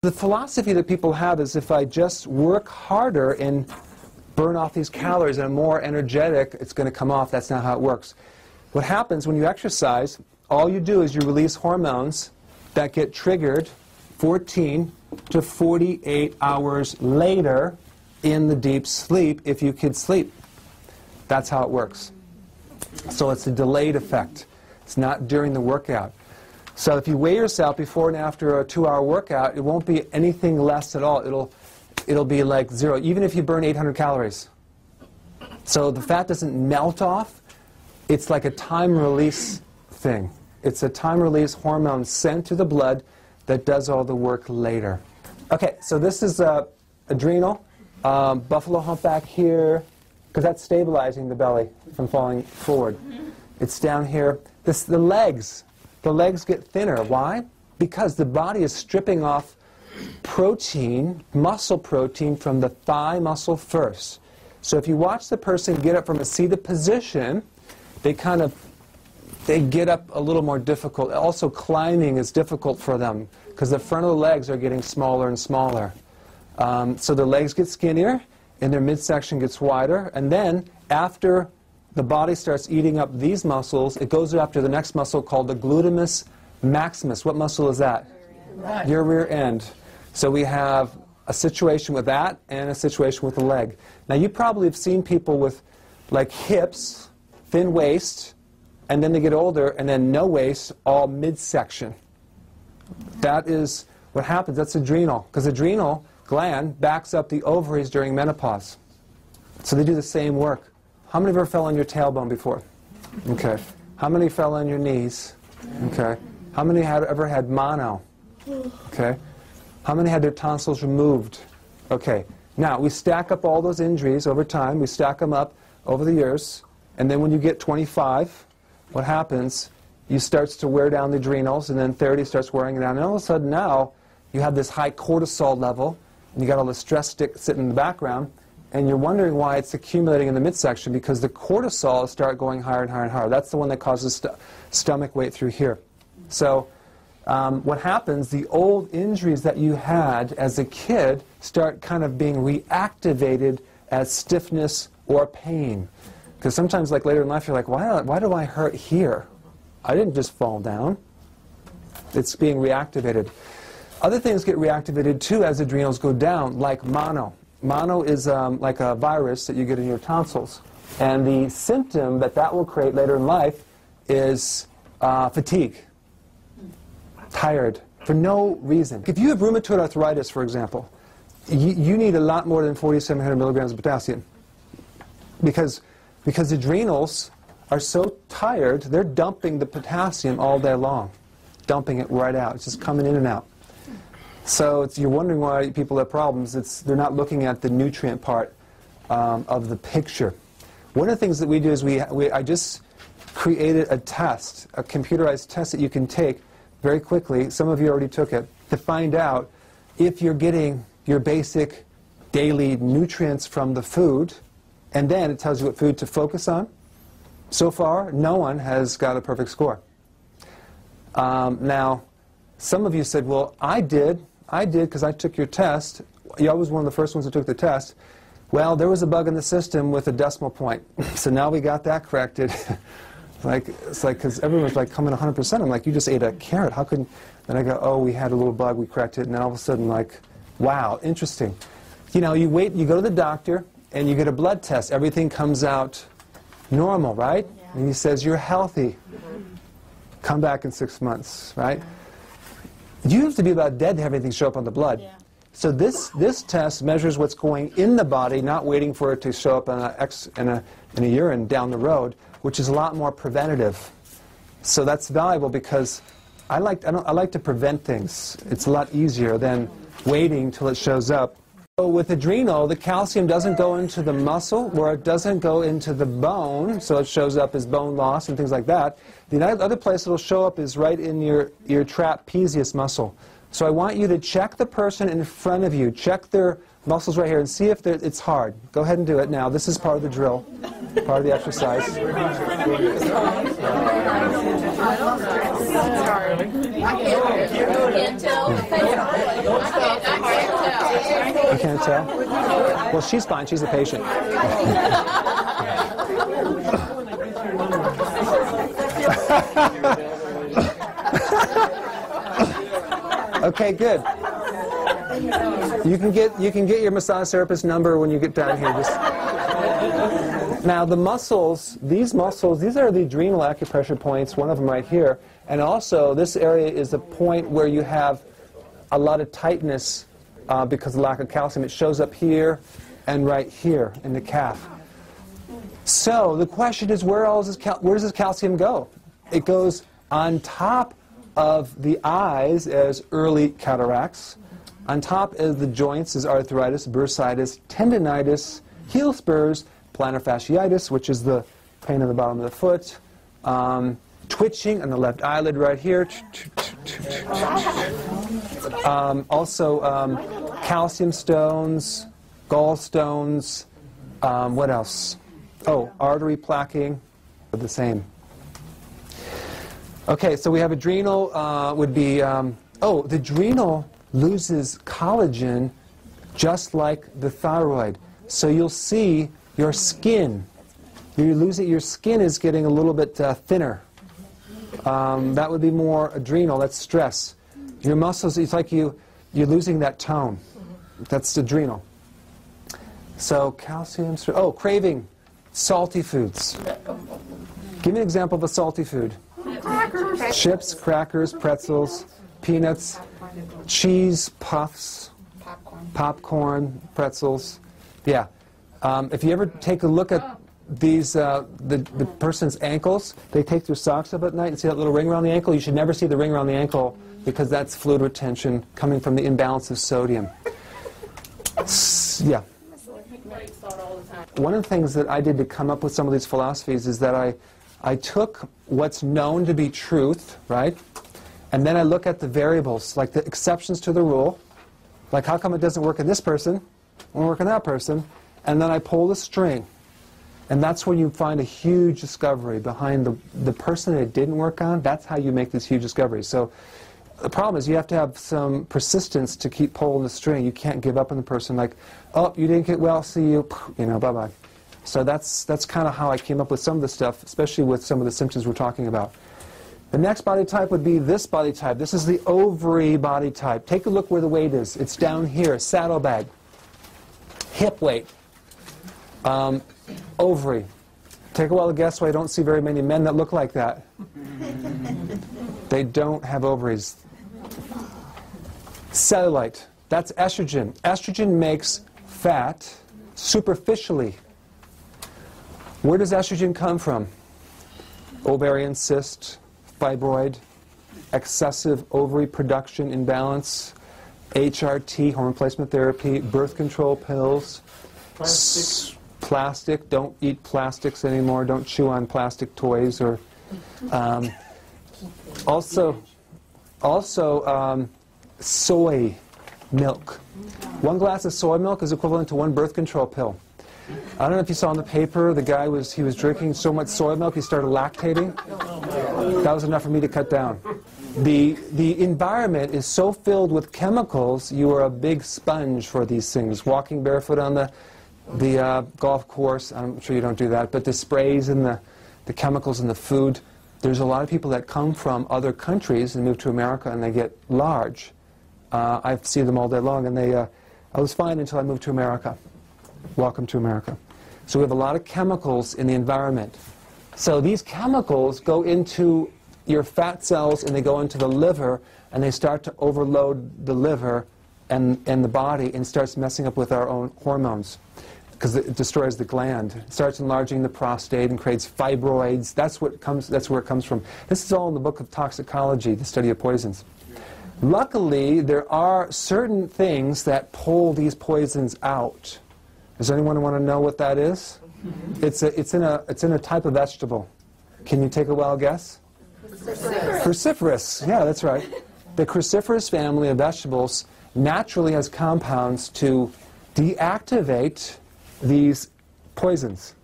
The philosophy that people have is if I just work harder and burn off these calories and I'm more energetic, it's going to come off. That's not how it works. What happens when you exercise, all you do is you release hormones that get triggered 14 to 48 hours later in the deep sleep, if you could sleep. That's how it works. So it's a delayed effect. It's not during the workout. So if you weigh yourself before and after a 2-hour workout, it won't be anything less at all. It'll be like zero, even if you burn 800 calories. So the fat doesn't melt off. It's like a time release thing. It's a time release hormone sent to the blood that does all the work later. Okay, so this is adrenal, buffalo hump back here, because that's stabilizing the belly from falling forward. It's down here. The legs. The legs get thinner. Why? Because the body is stripping off protein, muscle protein, from the thigh muscle first. So if you watch the person get up from a seated position, they get up a little more difficult. Also, climbing is difficult for them because the front of the legs are getting smaller and smaller. So their legs get skinnier and their midsection gets wider. And then after the body starts eating up these muscles, it goes after the next muscle called the glutamus maximus. What muscle is that? Your rear end. So we have a situation with that and a situation with the leg. Now you probably have seen people with like hips, thin waist, and then they get older and then no waist, all midsection. That is what happens. That's adrenal, because adrenal gland backs up the ovaries during menopause. So they do the same work. How many of you ever fell on your tailbone before? Okay. How many fell on your knees? Okay. How many ever had mono? Okay. How many had their tonsils removed? Okay. Now, we stack up all those injuries over time. We stack them up over the years. And then when you get 25, what happens? You starts to wear down the adrenals, and then 30 starts wearing it down. And all of a sudden now, you have this high cortisol level, and you got all the stress stick sitting in the background. And you're wondering why it's accumulating in the midsection, because the cortisol start going higher and higher and higher. That's the one that causes stomach weight through here. So what happens, the old injuries that you had as a kid start kind of being reactivated as stiffness or pain. Because sometimes, like later in life, you're like, why do I hurt here? I didn't just fall down. It's being reactivated. Other things get reactivated too as adrenals go down, like mono. Mono is like a virus that you get in your tonsils. And the symptom that will create later in life is fatigue. Tired, for no reason. If you have rheumatoid arthritis, for example, you need a lot more than 4,700 milligrams of potassium. Because adrenals are so tired, they're dumping the potassium all day long. Dumping it right out. It's just coming in and out. So you're wondering why people have problems. They're not looking at the nutrient part of the picture. One of the things that we do is I just created a test, a computerized test that you can take very quickly. Some of you already took it, to find out if you're getting your basic daily nutrients from the food, and then it tells you what food to focus on. So far, no one has got a perfect score. Now, some of you said, well, I did because I took your test. I was one of the first ones that took the test. Well, there was a bug in the system with a decimal point. So now we got that corrected. It's like because everyone's like coming 100%. I'm like, you just ate a carrot. How could? Then I go, oh, we had a little bug. We corrected it. And then all of a sudden, like, wow, interesting. You know, you go to the doctor and you get a blood test. Everything comes out normal, right? Yeah. And he says, you're healthy. Come back in 6 months, right? You have to be about dead to have anything show up on the blood. Yeah. So this test measures what's going in the body, not waiting for it to show up in a urine down the road, which is a lot more preventative. So that's valuable because I like to prevent things. It's a lot easier than waiting till it shows up. So with adrenal, the calcium doesn't go into the muscle, or it doesn't go into the bone, so it shows up as bone loss and things like that. The other place it'll show up is right in your trapezius muscle. So I want you to check the person in front of you. Check their muscles right here and see if it's hard. Go ahead and do it now. This is part of the drill, part of the exercise. You can't tell? Well, she's fine. She's a patient. Okay, good. You can get your massage therapist number when you get down here. Now the muscles, these are the adrenal acupressure points, one of them right here. And also this area is the point where you have a lot of tightness because of lack of calcium. It shows up here and right here in the calf. So the question is, where does this calcium go? It goes on top of the eyes as early cataracts, on top of the joints as arthritis, bursitis, tendinitis, heel spurs, plantar fasciitis, which is the pain on the bottom of the foot, twitching on the left eyelid right here, also calcium stones, gallstones, what else? Oh, artery plaquing, the same. Okay, so we have adrenal would be, the adrenal loses collagen just like the thyroid. So you'll see your skin, your skin is getting a little bit thinner. That would be more adrenal, that's stress. Your muscles, it's like you're losing that tone. That's adrenal. So calcium, craving, salty foods. Give me an example of a salty food. Crackers. Chips, crackers, pretzels, peanuts, cheese, puffs, popcorn, pretzels. Yeah. If you ever take a look at these, the person's ankles, they take their socks up at night and see that little ring around the ankle. You should never see the ring around the ankle because that's fluid retention coming from the imbalance of sodium. Yeah. One of the things that I did to come up with some of these philosophies is that I took what's known to be truth, right? And then I look at the variables, like the exceptions to the rule. Like, how come it doesn't work in this person, it won't work in that person? And then I pull the string. And that's when you find a huge discovery behind the person that it didn't work on. That's how you make this huge discovery. So the problem is you have to have some persistence to keep pulling the string. You can't give up on the person like, oh, you didn't get well, see you, bye-bye. So that's kind of how I came up with some of the stuff, especially with some of the symptoms we're talking about. The next body type would be this body type. This is the ovary body type. Take a look where the weight is. It's down here, saddlebag, hip weight, ovary. Take a while to guess why I don't see very many men that look like that. They don't have ovaries. Cellulite, that's estrogen. Estrogen makes fat superficially. Where does estrogen come from? Ovarian cyst, fibroid, excessive ovary production imbalance, HRT, hormone replacement therapy, birth control pills, plastic. Don't eat plastics anymore. Don't chew on plastic toys. Or also soy milk. 1 glass of soy milk is equivalent to 1 birth control pill. I don't know if you saw in the paper, the guy was drinking so much soy milk he started lactating. That was enough for me to cut down. The environment is so filled with chemicals, you are a big sponge for these things. Walking barefoot on the golf course, I'm sure you don't do that, but the sprays and the chemicals in the food, there's a lot of people that come from other countries and move to America and they get large. I see them all day long, and I was fine until I moved to America. Welcome to America. So we have a lot of chemicals in the environment. So these chemicals go into your fat cells and they go into the liver and they start to overload the liver and the body and starts messing up with our own hormones because it destroys the gland. It starts enlarging the prostate and creates fibroids. That's where it comes from. This is all in the book of toxicology, the study of poisons. Luckily, there are certain things that pull these poisons out. Does anyone want to know what that is? It's in a type of vegetable. Can you take a wild guess? Cruciferous. Yeah, that's right. The cruciferous family of vegetables naturally has compounds to deactivate these poisons.